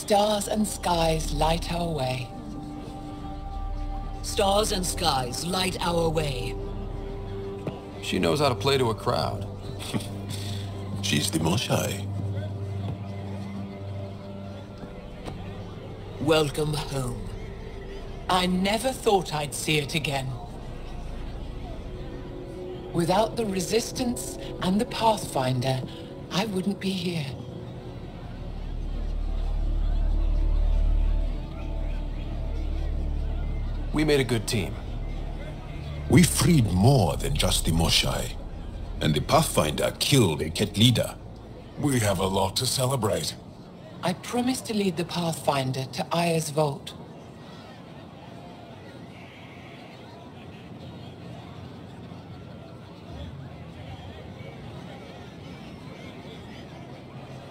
Stars and skies light our way. Stars and skies light our way. She knows how to play to a crowd. She's the Moshai. Welcome home. I never thought I'd see it again. Without the Resistance and the Pathfinder, I wouldn't be here. We made a good team. We freed more than just the Moshai. And the Pathfinder killed a Ket leader. We have a lot to celebrate. I promised to lead the Pathfinder to Aya's vault.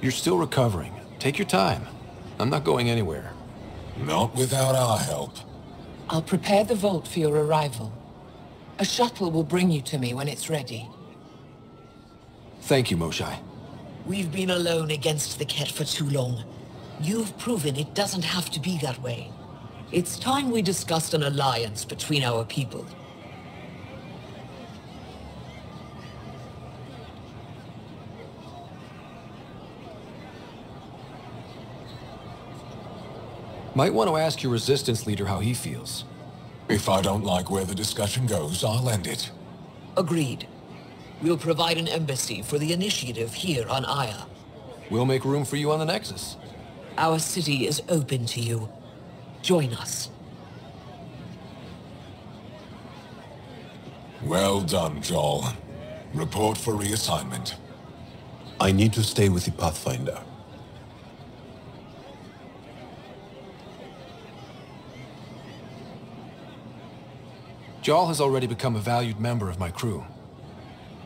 You're still recovering. Take your time. I'm not going anywhere. Not without our help. I'll prepare the vault for your arrival. A shuttle will bring you to me when it's ready. Thank you, Moshai. We've been alone against the Ket for too long. You've proven it doesn't have to be that way. It's time we discussed an alliance between our people. Might want to ask your Resistance leader how he feels. If I don't like where the discussion goes, I'll end it. Agreed. We'll provide an embassy for the initiative here on Aya. We'll make room for you on the Nexus. Our city is open to you. Join us. Well done, Joel. Report for reassignment. I need to stay with the Pathfinder. Jarl has already become a valued member of my crew.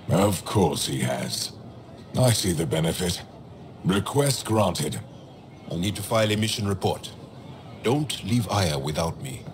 Of course he has. I see the benefit. Request granted. I'll need to file a mission report. Don't leave Aya without me.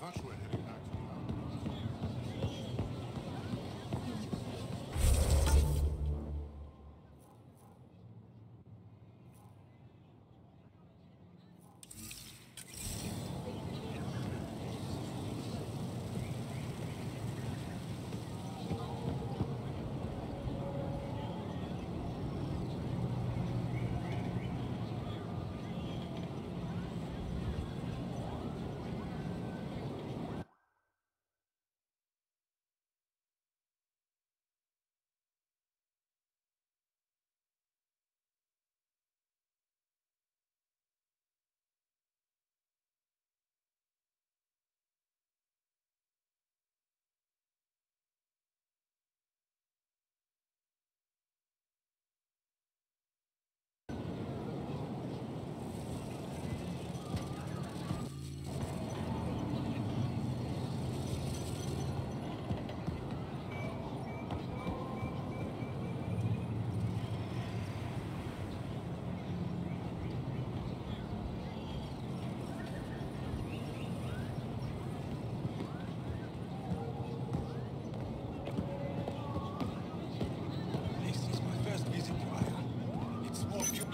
Much we're heading back to the mountains. This is my first visit to Aya. It's more beautiful.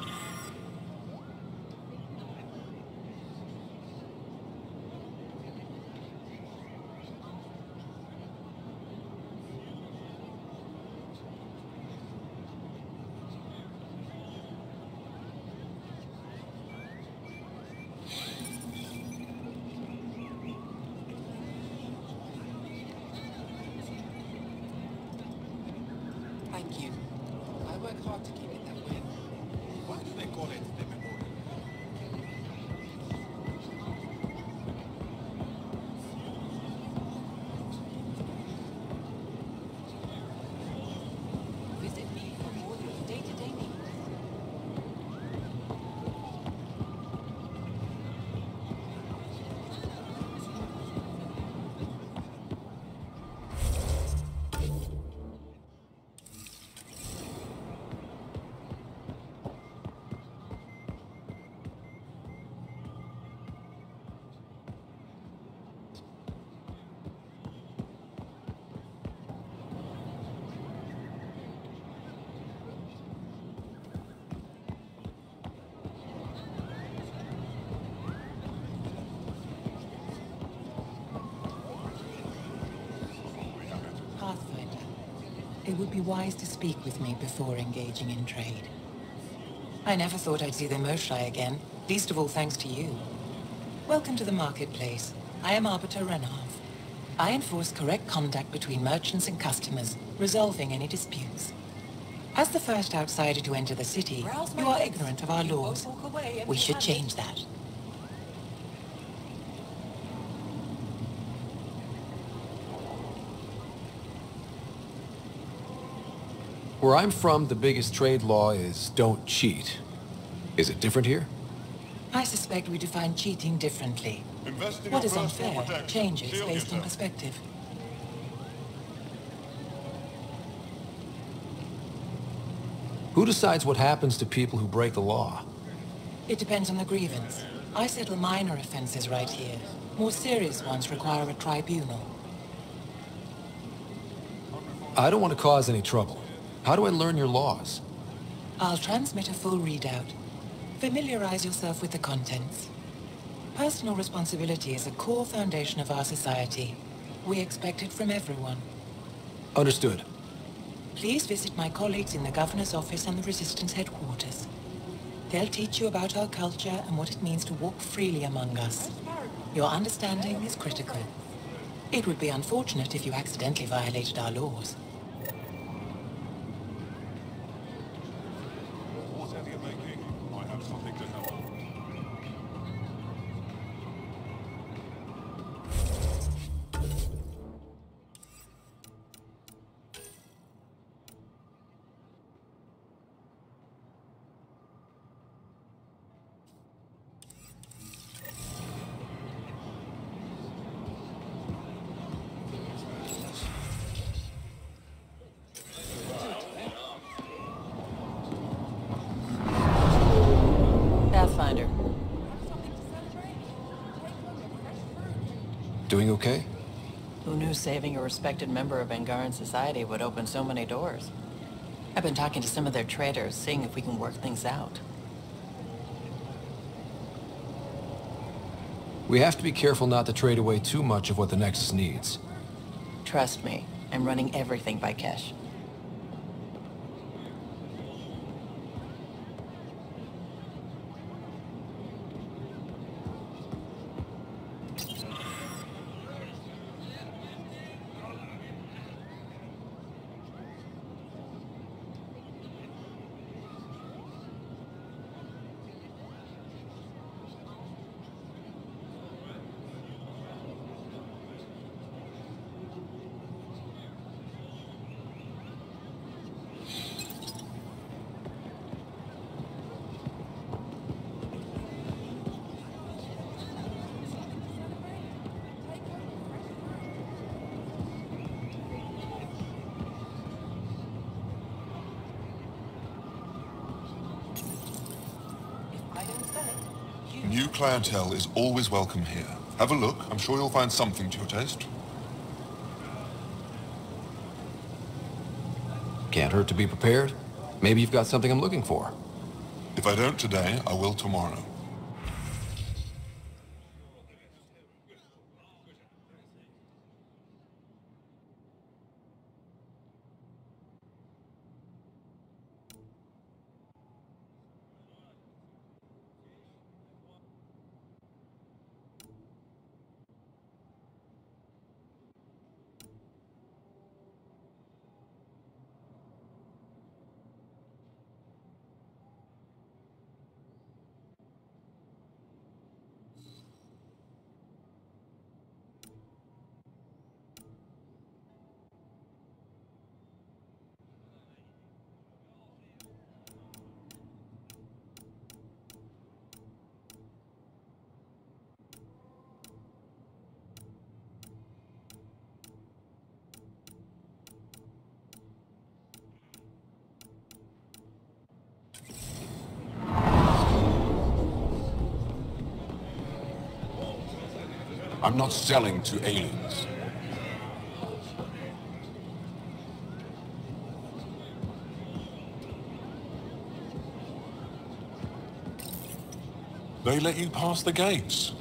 Thank you. I work hard to keep it that way. Why do they call it the memorial? Visit me for all your day-to-day needs. Pathfinder, it would be wise to speak with me before engaging in trade. I never thought I'd see the Moshai again, least of all thanks to you. Welcome to the marketplace. I am Arbiter Renav. I enforce correct conduct between merchants and customers, resolving any disputes. As the first outsider to enter the city, you are ignorant of our laws. We should change that. Where I'm from, the biggest trade law is don't cheat. Is it different here? I suspect we define cheating differently. Invest in What your is personal unfair protection. changes Shield based on yourself. perspective. Who decides what happens to people who break the law? It depends on the grievance. I settle minor offenses right here. More serious ones require a tribunal. I don't want to cause any trouble. How do I learn your laws? I'll transmit a full readout. Familiarize yourself with the contents. Personal responsibility is a core foundation of our society. We expect it from everyone. Understood. Please visit my colleagues in the Governor's office and the Resistance headquarters. They'll teach you about our culture and what it means to walk freely among us. Your understanding is critical. It would be unfortunate if you accidentally violated our laws. Whatever you're making, I have something to help. Doing okay? Who knew saving a respected member of Angaran society would open so many doors? I've been talking to some of their traders, seeing if we can work things out. We have to be careful not to trade away too much of what the Nexus needs. Trust me, I'm running everything by Kesh. New clientele is always welcome here. Have a look. I'm sure you'll find something to your taste. Can't hurt to be prepared. Maybe you've got something I'm looking for. If I don't today, I will tomorrow. I'm not selling to aliens. They let you pass the gates.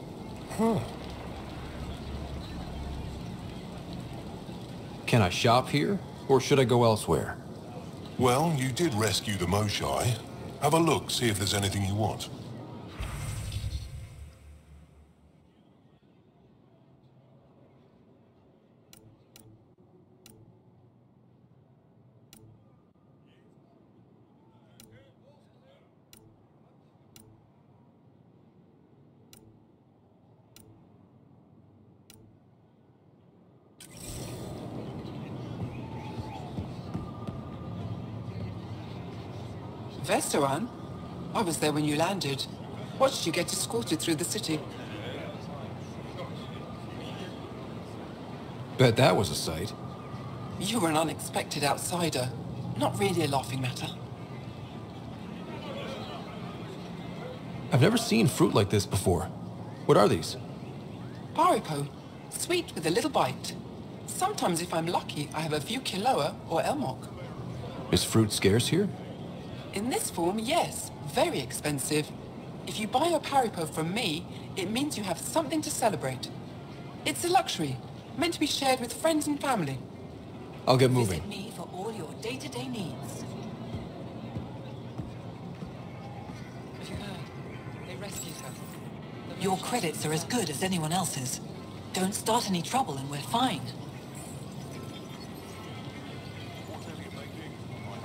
Huh. Can I shop here, or should I go elsewhere? Well, you did rescue the Moshai. Have a look, see if there's anything you want. Vestaran? I was there when you landed. Watched you get escorted through the city. Bet that was a sight. You were an unexpected outsider. Not really a laughing matter. I've never seen fruit like this before. What are these? Paripo. Sweet with a little bite. Sometimes if I'm lucky, I have a few Kiloa or Elmok. Is fruit scarce here? In this form, yes. Very expensive. If you buy a Paripo from me, it means you have something to celebrate. It's a luxury, meant to be shared with friends and family. I'll get moving. Visit me for all your day-to-day needs. Have you heard? They rescued her. Your credits are as good as anyone else's. Don't start any trouble and we're fine.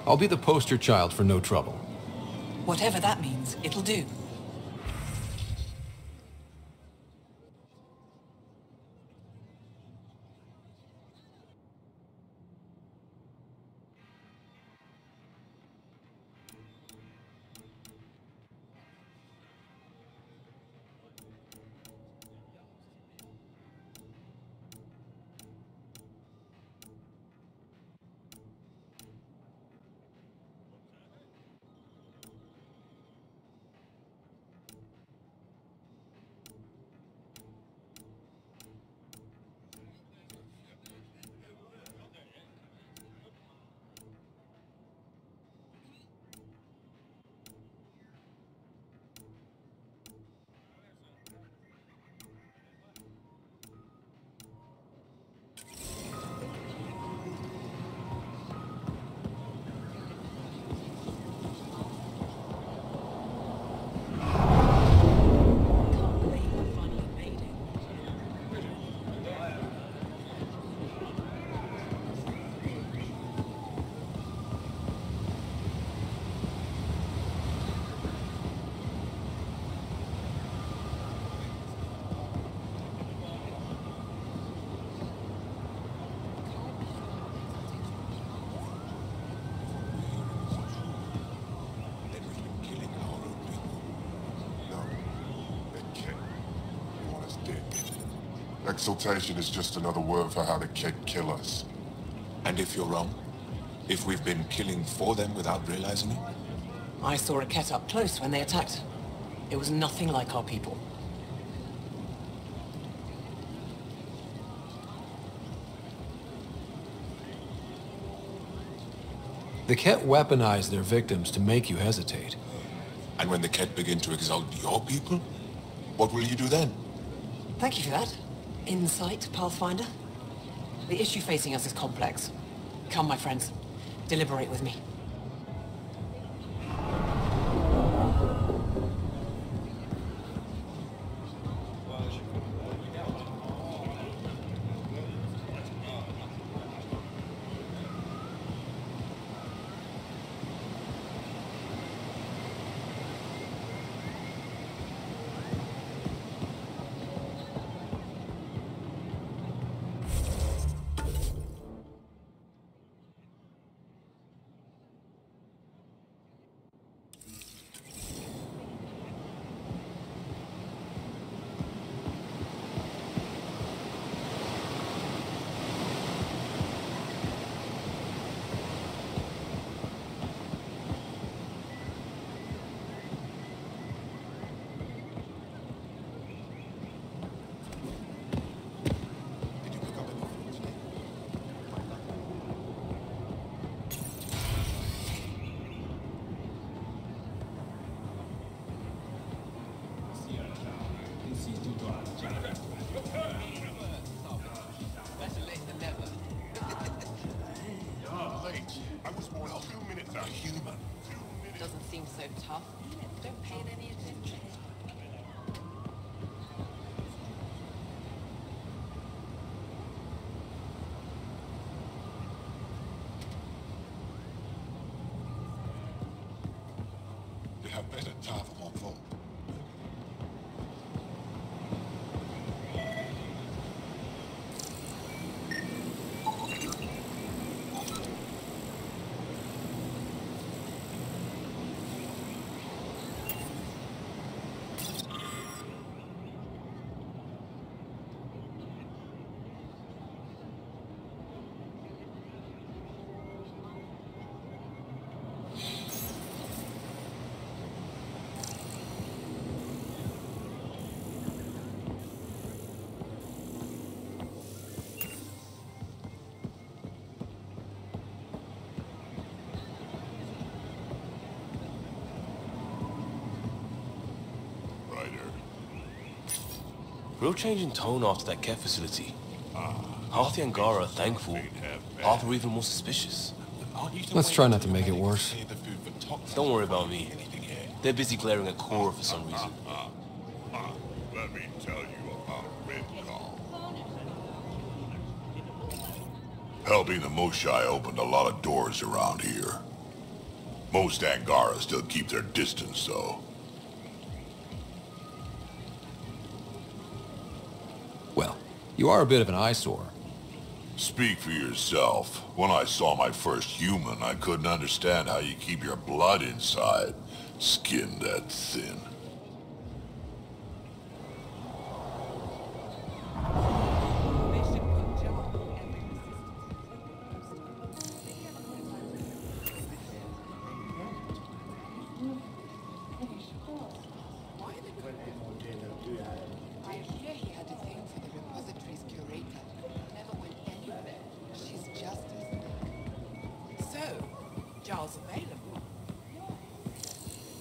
I'll be the poster child for no trouble. Whatever that means, it'll do. Exaltation is just another word for how the Kett kill us. And if you're wrong? If we've been killing for them without realizing it? I saw a Kett up close when they attacked. It was nothing like our people. The Kett weaponize their victims to make you hesitate. And when the Kett begin to exalt your people, what will you do then? Thank you for that. Insight, Pathfinder. The issue facing us is complex. Come, my friends. Deliberate with me. Doesn't seem so tough. Don't pay it any attention. They have better time for more folk. Real change in tone after that Kett facility. Half the Angara are thankful, half are even more suspicious. Let's try not to make it worse. Don't worry about me. They're busy glaring at Cora for some reason. Let me tell you about Red Call. Helping the Moshai opened a lot of doors around here. Most Angara still keep their distance, though. Well, you are a bit of an eyesore. Speak for yourself. When I saw my first human, I couldn't understand how you keep your blood inside. Skin that thin. Giles available.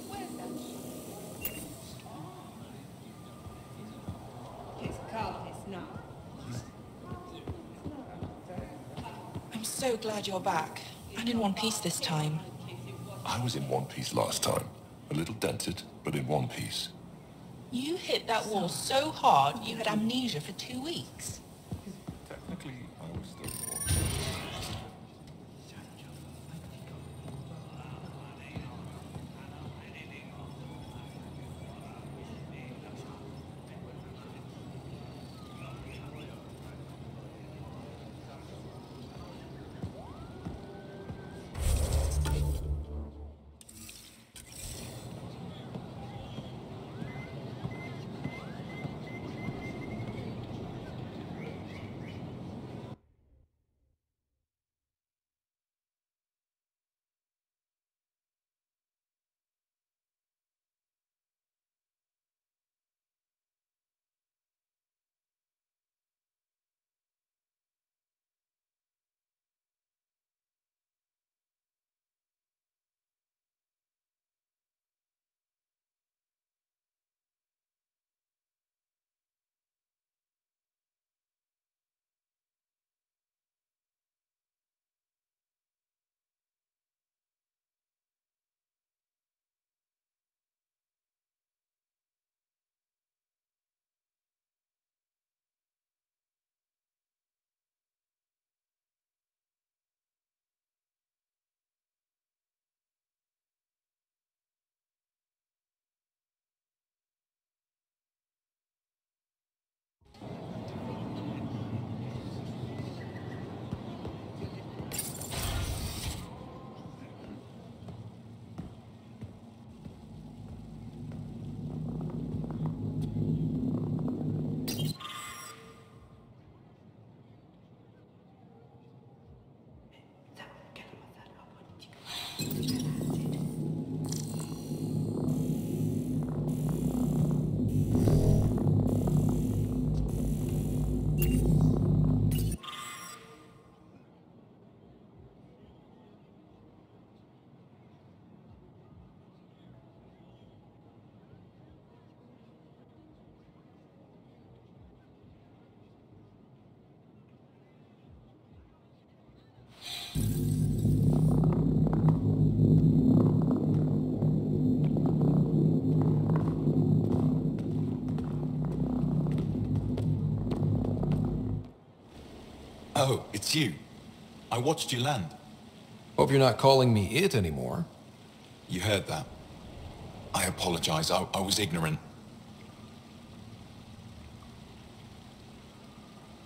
Where's that? I'm so glad you're back. And in one piece this time. I was in one piece last time. A little dented, but in one piece. You hit that wall so hard you had amnesia for 2 weeks. Technically, I was still in one. Oh, it's you. I watched you land. Hope you're not calling me it anymore. You heard that. I apologize. I was ignorant.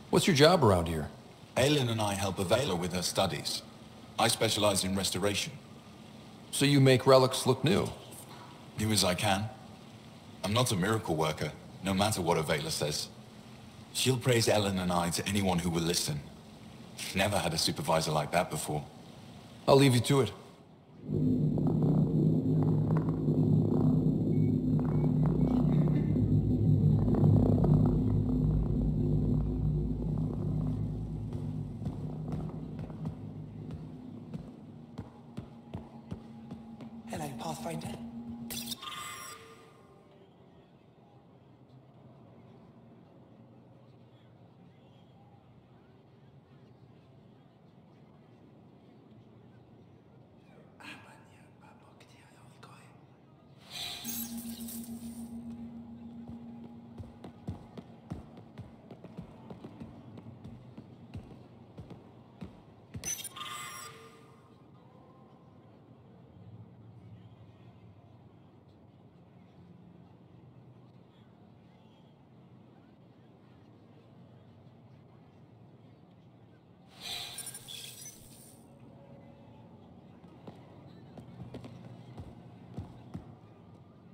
What's your job around here? Aelin and I help Avela with her studies. I specialize in restoration. So you make relics look new? New as I can. I'm not a miracle worker, no matter what Avela says. She'll praise Ellen and I to anyone who will listen. Never had a supervisor like that before. I'll leave you to it. Hello, Pathfinder.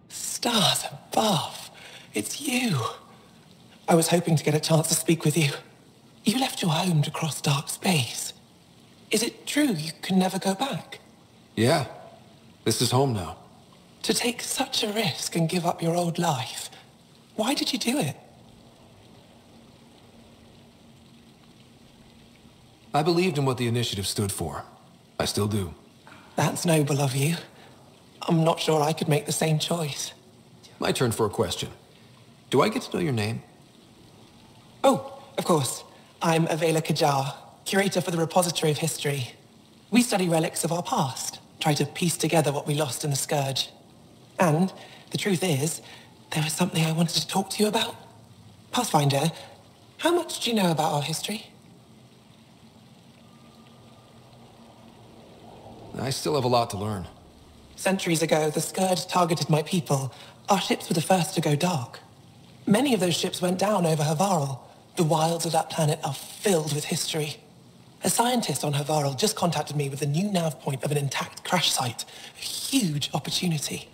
Stars above. It's you. I was hoping to get a chance to speak with you. You left your home to cross dark space. Is it true you can never go back? Yeah. This is home now. To take such a risk and give up your old life, why did you do it? I believed in what the initiative stood for. I still do. That's noble of you. I'm not sure I could make the same choice. My turn for a question. Do I get to know your name? Oh, of course. I'm Avela Kajar, curator for the Repository of History. We study relics of our past, try to piece together what we lost in the Scourge. And the truth is, there was something I wanted to talk to you about. Pathfinder, how much do you know about our history? I still have a lot to learn. Centuries ago, the Scourge targeted my people. Our ships were the first to go dark. Many of those ships went down over Havarl. The wilds of that planet are filled with history. A scientist on Havarl just contacted me with a new nav point of an intact crash site. A huge opportunity.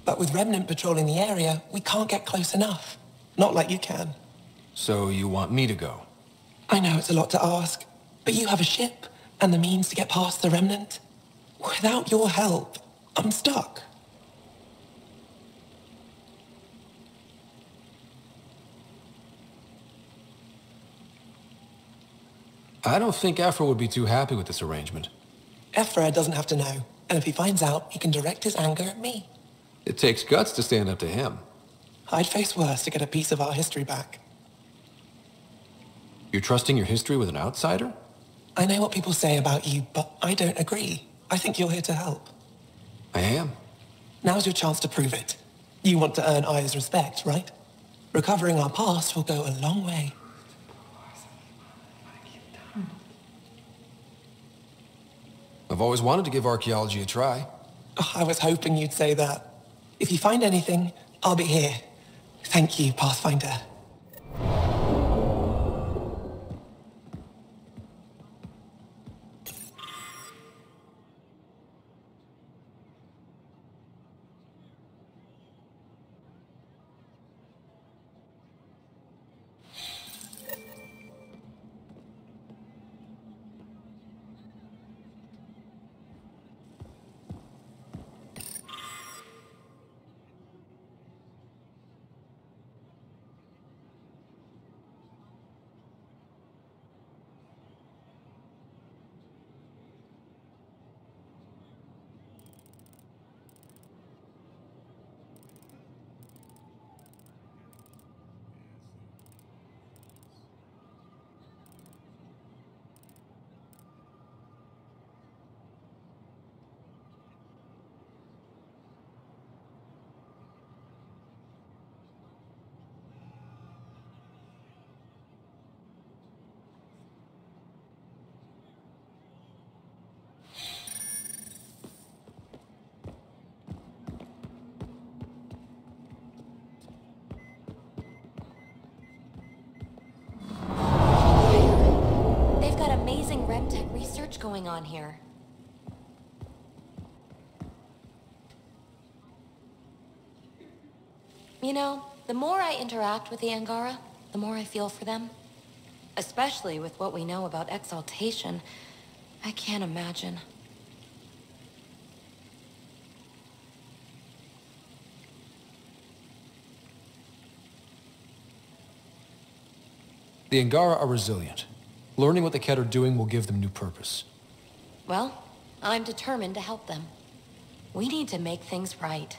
But with Remnant patrolling the area, we can't get close enough. Not like you can. So you want me to go? I know it's a lot to ask, but you have a ship and the means to get past the Remnant. Without your help, I'm stuck. I don't think Aphra would be too happy with this arrangement. Ephra doesn't have to know, and if he finds out, he can direct his anger at me. It takes guts to stand up to him. I'd face worse to get a piece of our history back. You're trusting your history with an outsider? I know what people say about you, but I don't agree. I think you're here to help. I am. Now's your chance to prove it. You want to earn Aya's respect, right? Recovering our past will go a long way. I've always wanted to give archaeology a try. Oh, I was hoping you'd say that. If you find anything, I'll be here. Thank you, Pathfinder. on here? You know, the more I interact with the Angara, the more I feel for them. Especially with what we know about exaltation. I can't imagine. The Angara are resilient. Learning what the Ket are doing will give them new purpose. Well, I'm determined to help them. We need to make things right.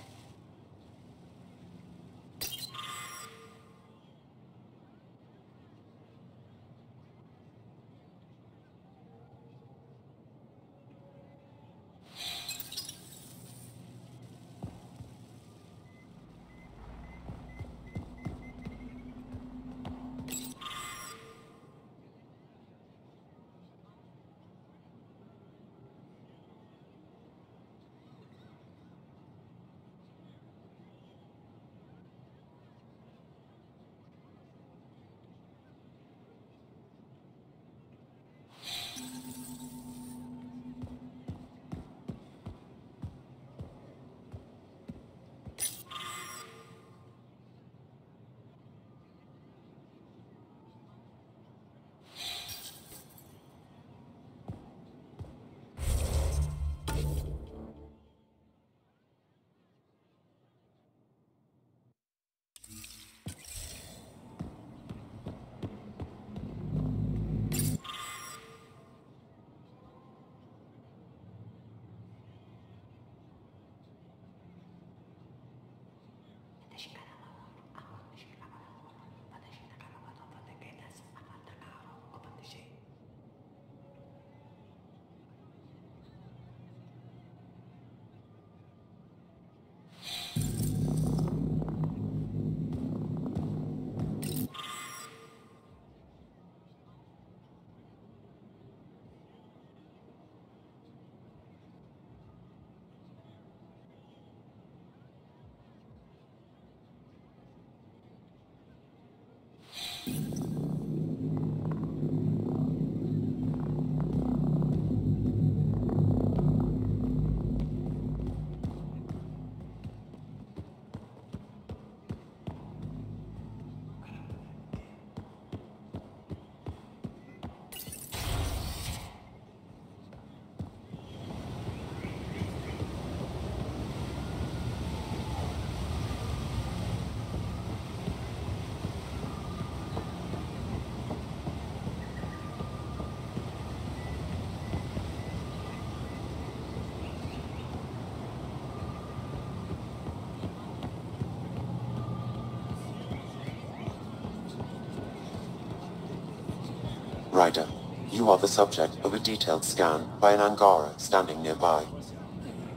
Ryder, you are the subject of a detailed scan by an Angara standing nearby.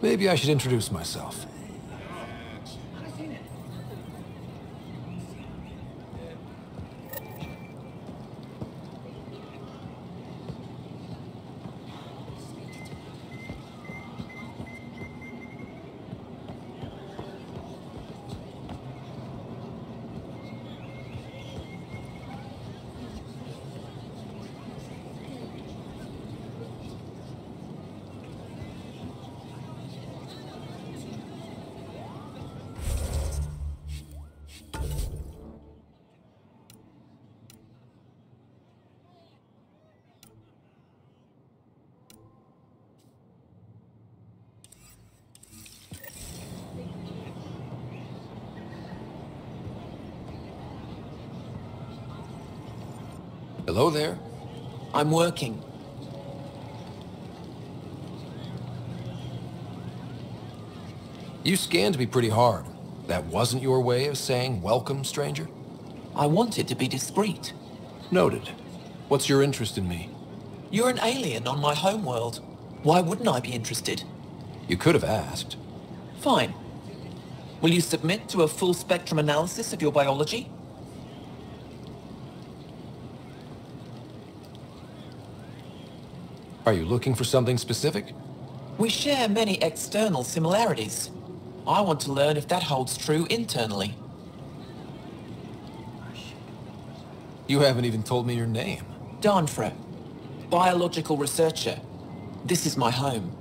Maybe I should introduce myself. Hello there. I'm working. You scanned me pretty hard. That wasn't your way of saying welcome, stranger? I wanted to be discreet. Noted. What's your interest in me? You're an alien on my homeworld. Why wouldn't I be interested? You could have asked. Fine. Will you submit to a full spectrum analysis of your biology? Are you looking for something specific? We share many external similarities. I want to learn if that holds true internally. You haven't even told me your name. Danfra, biological researcher. This is my home.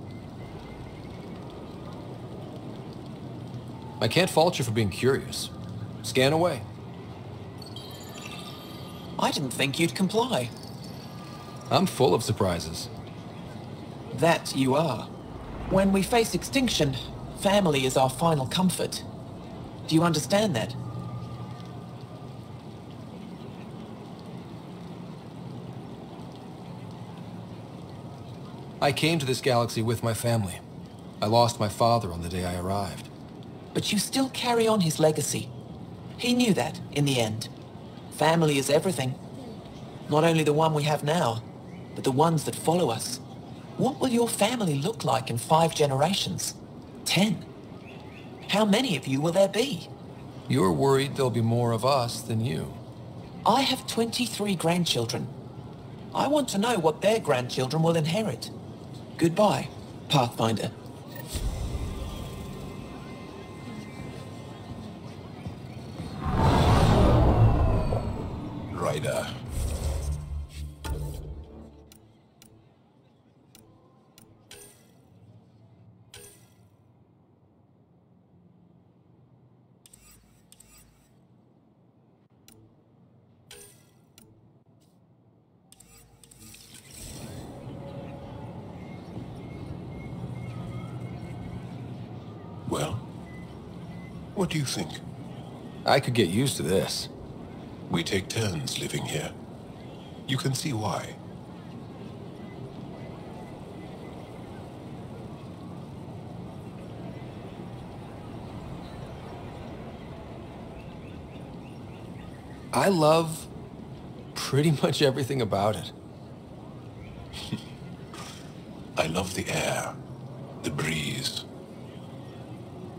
I can't fault you for being curious. Scan away. I didn't think you'd comply. I'm full of surprises. That you are. When we face extinction, family is our final comfort. Do you understand that? I came to this galaxy with my family. I lost my father on the day I arrived. But you still carry on his legacy. He knew that, in the end. Family is everything. Not only the one we have now, but the ones that follow us. What will your family look like in 5 generations? 10? How many of you will there be? You're worried there'll be more of us than you. I have 23 grandchildren. I want to know what their grandchildren will inherit. Goodbye, Pathfinder. Ryder. Well, what do you think? I could get used to this. We take turns living here. You can see why. I love pretty much everything about it. I love the air, the breeze.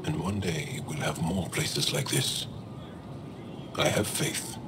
And one day we'll have more places like this. I have faith.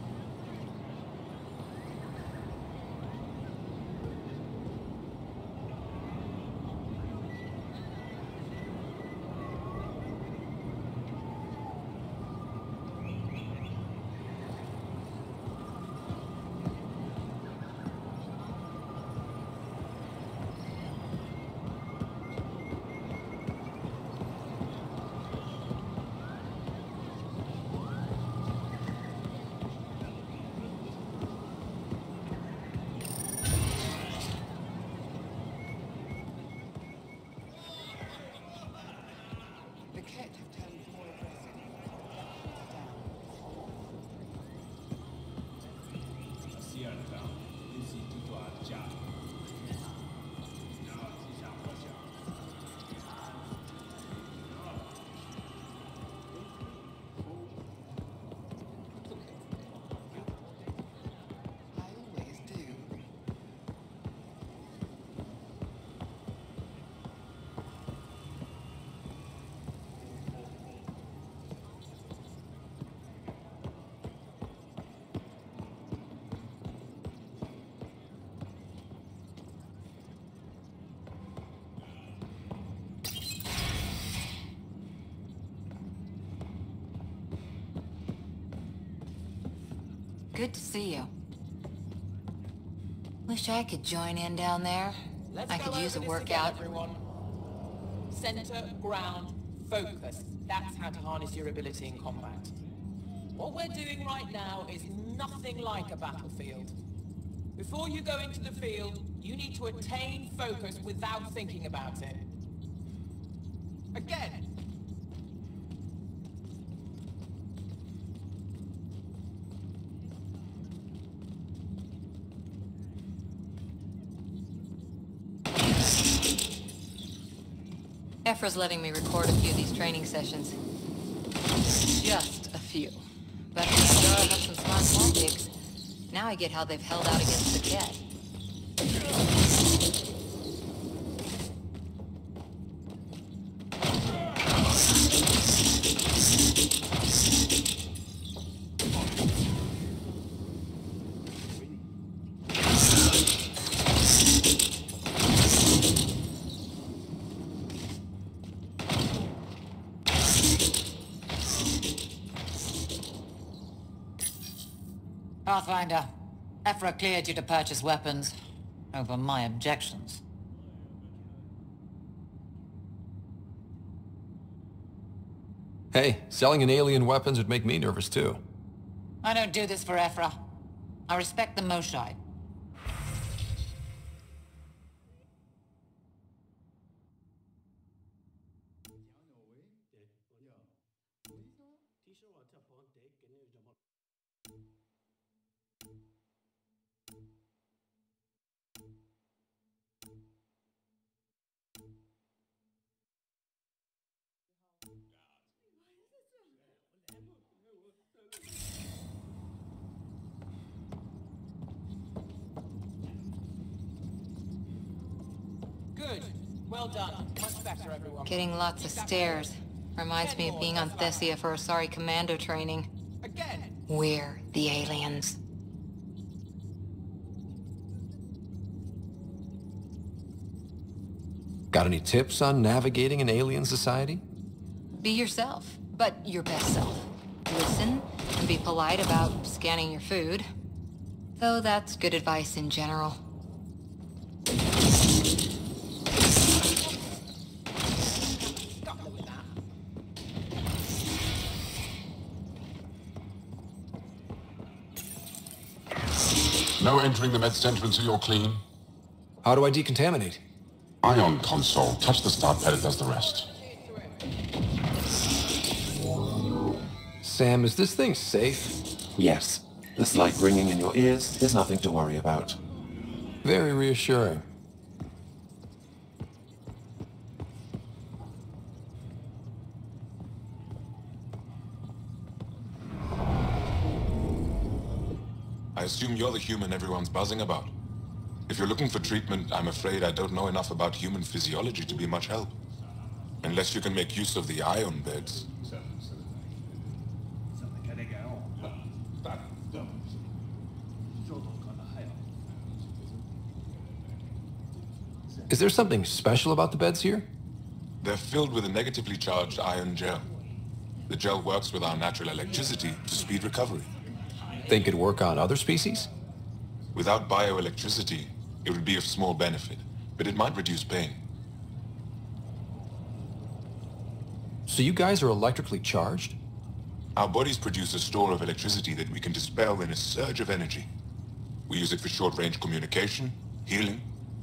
Good to see you. Wish I could join in down there. I could use a workout. Everyone. Center, ground, focus. That's how to harness your ability in combat. What we're doing right now is nothing like a battlefield. Before you go into the field, you need to attain focus without thinking about it. Again. Ephra's letting me record a few of these training sessions. Just a few. But Angara have some smart tactics. Now I get how they've held out against the Ket. Pathfinder, Ephra cleared you to purchase weapons over my objections. Hey, selling an alien weapons would make me nervous too. I don't do this for Ephra. I respect the Moshai. Good. Well done. Much better, everyone. Getting lots of stares. Reminds me of being on Thessia for Asari commando training. Again. We're the aliens. Got any tips on navigating an alien society? Be yourself, but your best self. Listen and be polite about scanning your food. Though that's good advice in general. No entering the med center until you're clean. How do I decontaminate? Ion console. Touch the start pad, it does the rest. Sam, is this thing safe? Yes. The slight ringing in your ears is nothing to worry about. Very reassuring. I assume you're the human everyone's buzzing about. If you're looking for treatment, I'm afraid I don't know enough about human physiology to be much help. Unless you can make use of the ion beds. Is there something special about the beds here? They're filled with a negatively charged ion gel. The gel works with our natural electricity to speed recovery. Think it'd work on other species? Without bioelectricity, it would be of small benefit, but it might reduce pain. So you guys are electrically charged? Our bodies produce a store of electricity that we can dispel in a surge of energy. We use it for short-range communication, healing,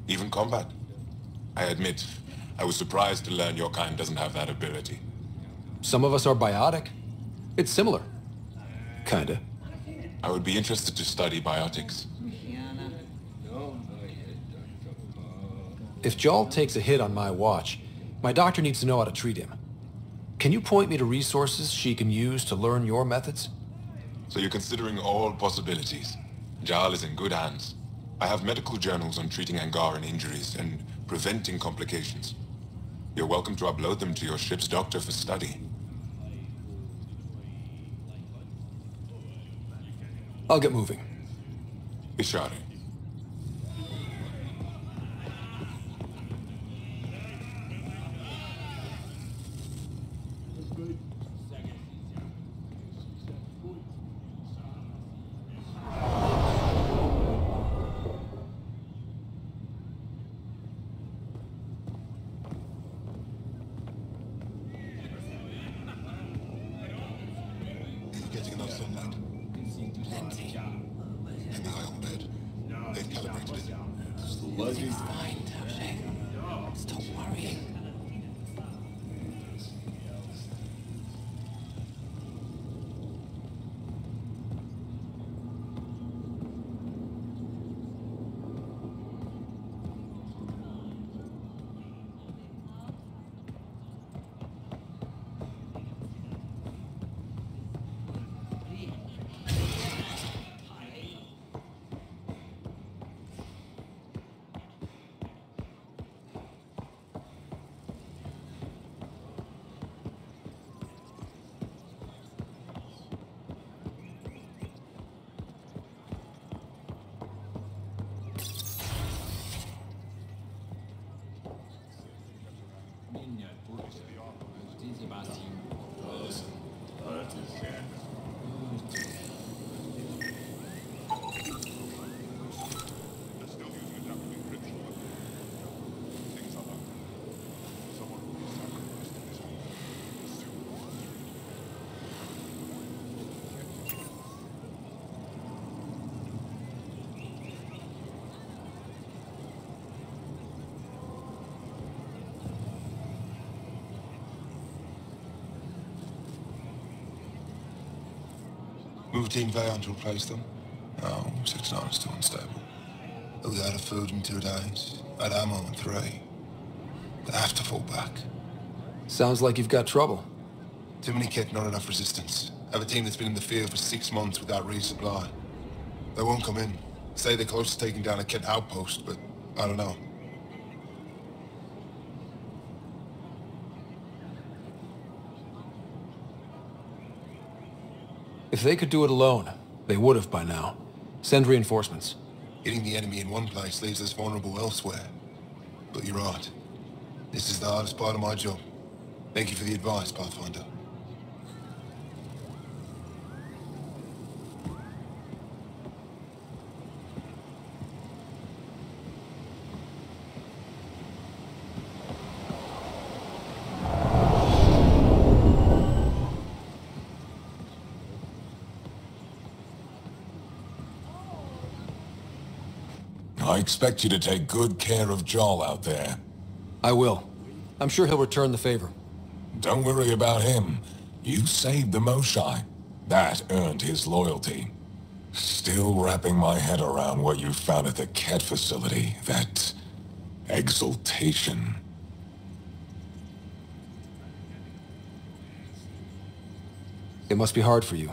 even combat. I admit, I was surprised to learn your kind doesn't have that ability. Some of us are biotic. It's similar. Kinda. I would be interested to study biotics. If Jarl takes a hit on my watch, my doctor needs to know how to treat him. Can you point me to resources she can use to learn your methods? So you're considering all possibilities. Jarl is in good hands. I have medical journals on treating Angaran injuries and preventing complications. You're welcome to upload them to your ship's doctor for study. I'll get moving. Ishari. Getting enough sunlight. Plenty. And the ion bed. They've calibrated it. Everything's fine, Taushe. Stop worrying. move Team Veon to replace them? No, 6-9 is too unstable. They'll be out of food in 2 days, out of ammo in 3. They have to fall back. Sounds like you've got trouble. Too many kit, not enough resistance. Have a team that's been in the field for 6 months without resupply. They won't come in. Say they're close to taking down a kit outpost, but I don't know. If they could do it alone, they would have by now. Send reinforcements. Hitting the enemy in one place leaves us vulnerable elsewhere. But you're right. This is the hardest part of my job. Thank you for the advice, Pathfinder. I expect you to take good care of Jarl out there. I will. I'm sure he'll return the favor. Don't worry about him. You saved the Moshai. That earned his loyalty. Still wrapping my head around what you found at the Ket facility. That exaltation. It must be hard for you,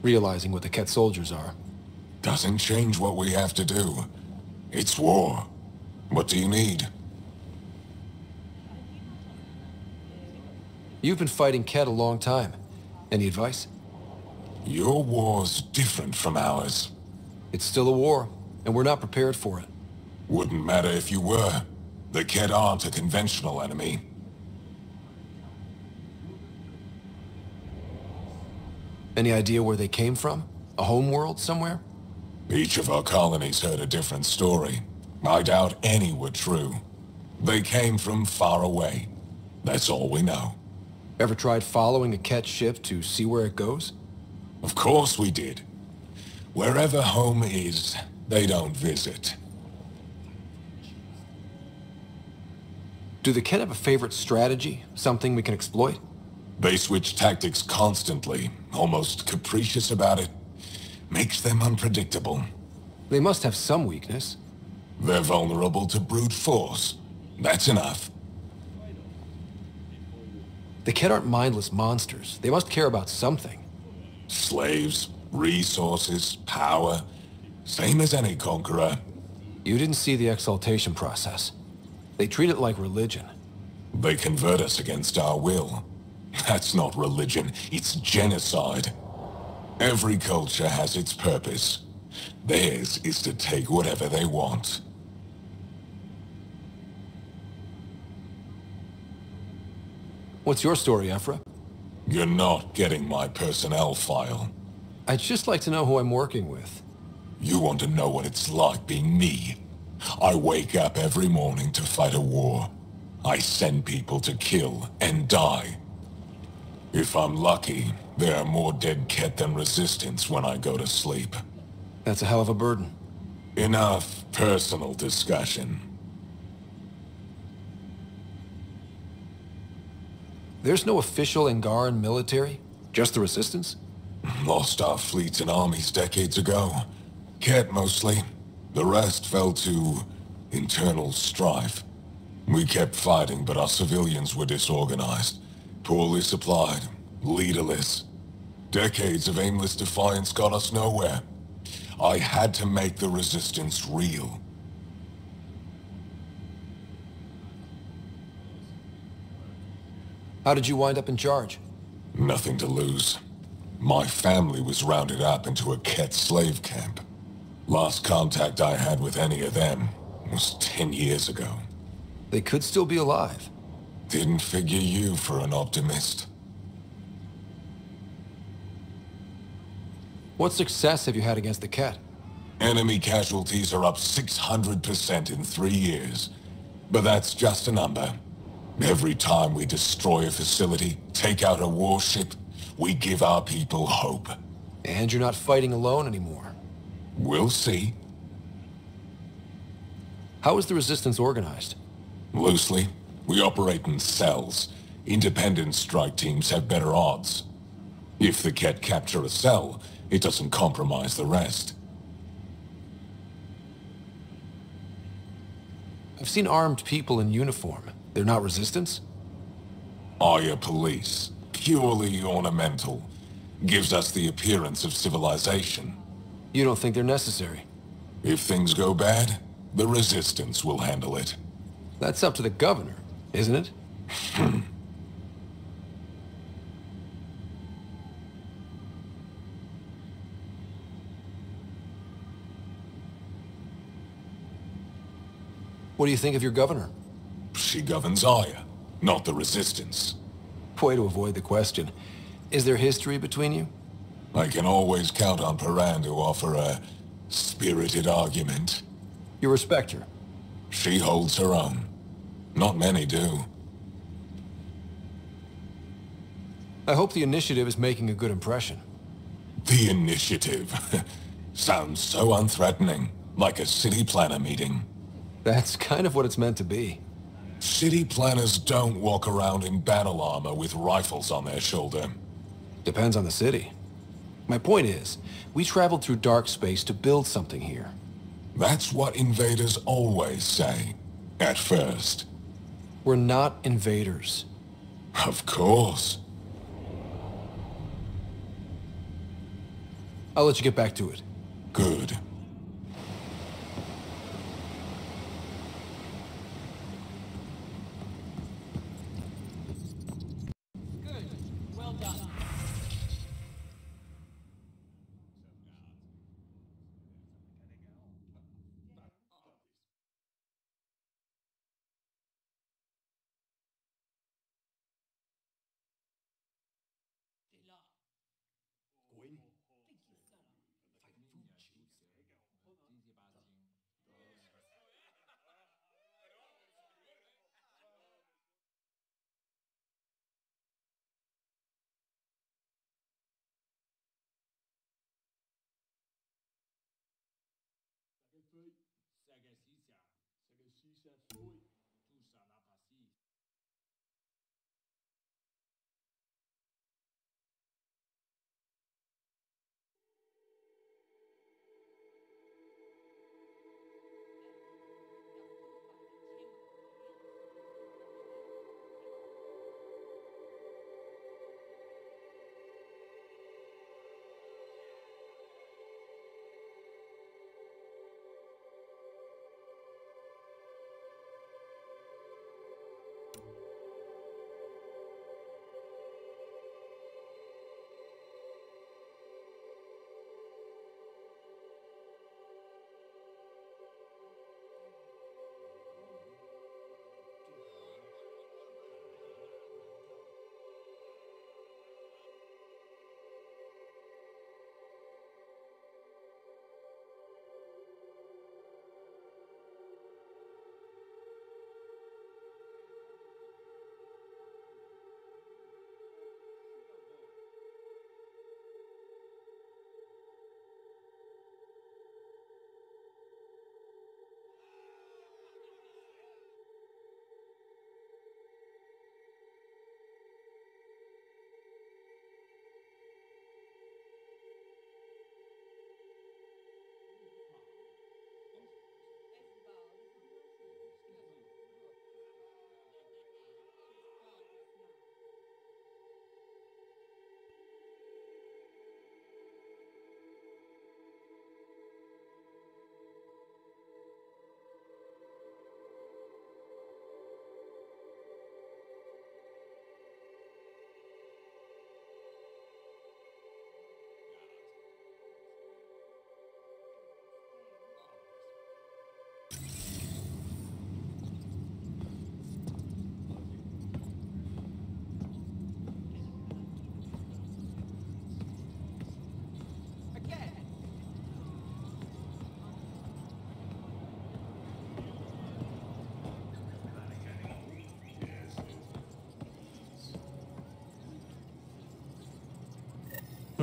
realizing what the Ket soldiers are. Doesn't change what we have to do. It's war. What do you need? You've been fighting Ket a long time. Any advice? Your war's different from ours. It's still a war, and we're not prepared for it. Wouldn't matter if you were. The Ket aren't a conventional enemy. Any idea where they came from? A homeworld somewhere? Each of our colonies heard a different story. I doubt any were true. They came from far away. That's all we know. Ever tried following a Ket ship to see where it goes? Of course we did. Wherever home is, they don't visit. Do the Ket have a favorite strategy? Something we can exploit? They switch tactics constantly, almost capricious about it. Makes them unpredictable. They must have some weakness. They're vulnerable to brute force. That's enough. The Ket aren't mindless monsters. They must care about something. Slaves, resources, power. Same as any conqueror. You didn't see the exaltation process. They treat it like religion. They convert us against our will. That's not religion, it's genocide. Every culture has its purpose. Theirs is to take whatever they want. What's your story, Ephra? You're not getting my personnel file. I'd just like to know who I'm working with. You want to know what it's like being me? I wake up every morning to fight a war. I send people to kill and die. If I'm lucky, there are more dead Ket than resistance when I go to sleep. That's a hell of a burden. Enough personal discussion. There's no official Angaran military? Just the resistance? Lost our fleets and armies decades ago. Ket mostly. The rest fell to internal strife. We kept fighting, but our civilians were disorganized. Poorly supplied, leaderless. Decades of aimless defiance got us nowhere. I had to make the resistance real. How did you wind up in charge? Nothing to lose. My family was rounded up into a Ket slave camp. Last contact I had with any of them was 10 years ago. They could still be alive. Didn't figure you for an optimist. What success have you had against the Ket? Enemy casualties are up 600% in 3 years. But that's just a number. Every time we destroy a facility, take out a warship, we give our people hope. And you're not fighting alone anymore. We'll see. How is the Resistance organized? Loosely, we operate in cells. Independent strike teams have better odds. If the Ket capture a cell, It doesn't compromise the rest. I've seen armed people in uniform. They're not resistance? Aya police. Purely ornamental. Gives us the appearance of civilization. You don't think they're necessary? If things go bad, the resistance will handle it. That's up to the governor, isn't it? What do you think of your governor? She governs Aya, not the resistance. Way to avoid the question. Is there history between you? I can always count on Paran to offer a spirited argument. You respect her? She holds her own. Not many do. I hope the initiative is making a good impression. The initiative. Sounds so unthreatening. Like a city planner meeting. That's kind of what it's meant to be. City planners don't walk around in battle armor with rifles on their shoulder. Depends on the city. My point is, we traveled through dark space to build something here. That's what invaders always say. At first. We're not invaders. Of course. I'll let you get back to it. Good.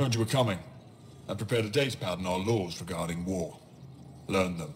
Heard you were coming. I prepared a datapad on our laws regarding war. Learn them.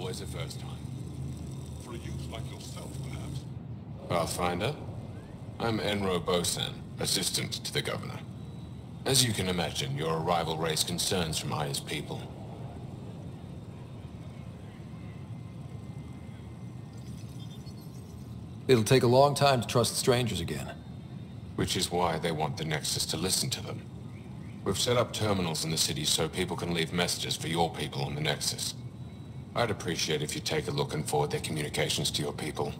always a first time. For a youth like yourself, perhaps. Pathfinder, I'm Enro Bosan, assistant to the governor. As you can imagine, your arrival raised concerns from Aya's people. It'll take a long time to trust strangers again. Which is why they want the Nexus to listen to them. We've set up terminals in the city so people can leave messages for your people on the Nexus. I'd appreciate if you take a look and forward their communications to your people.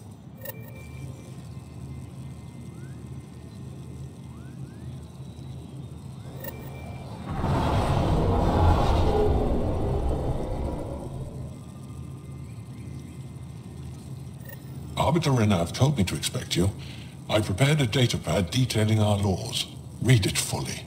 Arbiter Renav told me to expect you. I prepared a datapad detailing our laws. Read it fully.